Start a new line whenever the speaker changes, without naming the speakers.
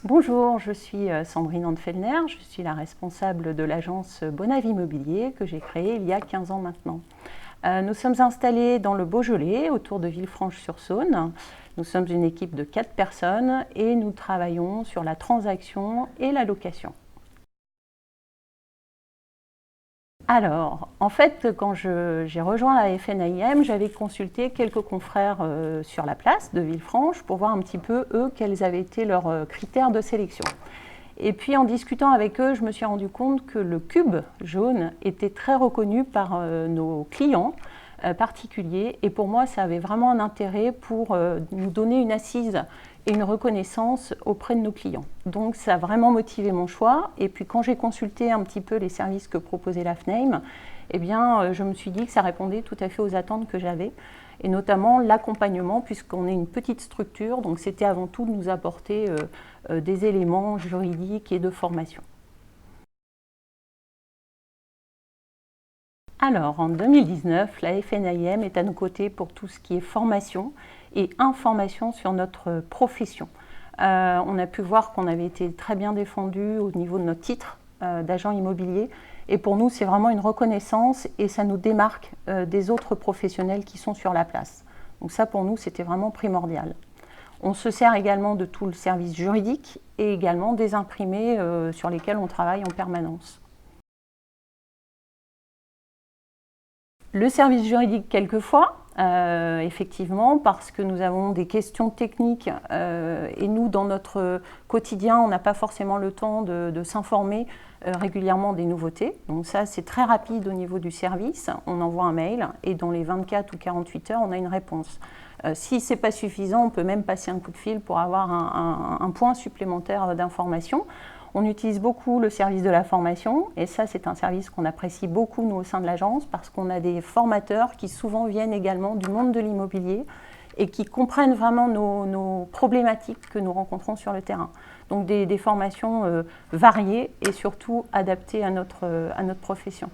Bonjour, je suis Sandrine Andfellner, je suis la responsable de l'agence Bonav Immobilier que j'ai créée il y a 15 ans maintenant. Nous sommes installés dans le Beaujolais, autour de Villefranche-sur-Saône. Nous sommes une équipe de 4 personnes et nous travaillons sur la transaction et la location. Alors, en fait, quand j'ai rejoint la FNAIM, j'avais consulté quelques confrères sur la place de Villefranche pour voir un petit peu, eux, quels avaient été leurs critères de sélection. Et puis, en discutant avec eux, je me suis rendu compte que le cube jaune était très reconnu par nos clients particuliers. Et pour moi, ça avait vraiment un intérêt pour nous donner une assise et une reconnaissance auprès de nos clients. Donc ça a vraiment motivé mon choix. Et puis quand j'ai consulté un petit peu les services que proposait la FNAIM, eh bien, je me suis dit que ça répondait tout à fait aux attentes que j'avais, et notamment l'accompagnement, puisqu'on est une petite structure, donc c'était avant tout de nous apporter des éléments juridiques et de formation. Alors, en 2019, la FNAIM est à nos côtés pour tout ce qui est formation et information sur notre profession. On a pu voir qu'on avait été très bien défendu au niveau de notre titre d'agent immobilier. Et pour nous, c'est vraiment une reconnaissance et ça nous démarque des autres professionnels qui sont sur la place. Donc ça, pour nous, c'était vraiment primordial. On se sert également de tout le service juridique et également des imprimés sur lesquels on travaille en permanence. Le service juridique, quelquefois, effectivement, parce que nous avons des questions techniques et nous, dans notre quotidien, on n'a pas forcément le temps de s'informer régulièrement des nouveautés. Donc ça, c'est très rapide au niveau du service. On envoie un mail et dans les 24 ou 48 heures, on a une réponse. Si ce n'est pas suffisant, on peut même passer un coup de fil pour avoir un point supplémentaire d'information. On utilise beaucoup le service de la formation et ça, c'est un service qu'on apprécie beaucoup, nous, au sein de l'agence, parce qu'on a des formateurs qui souvent viennent également du monde de l'immobilier et qui comprennent vraiment nos problématiques que nous rencontrons sur le terrain. Donc des formations variées et surtout adaptées à notre profession.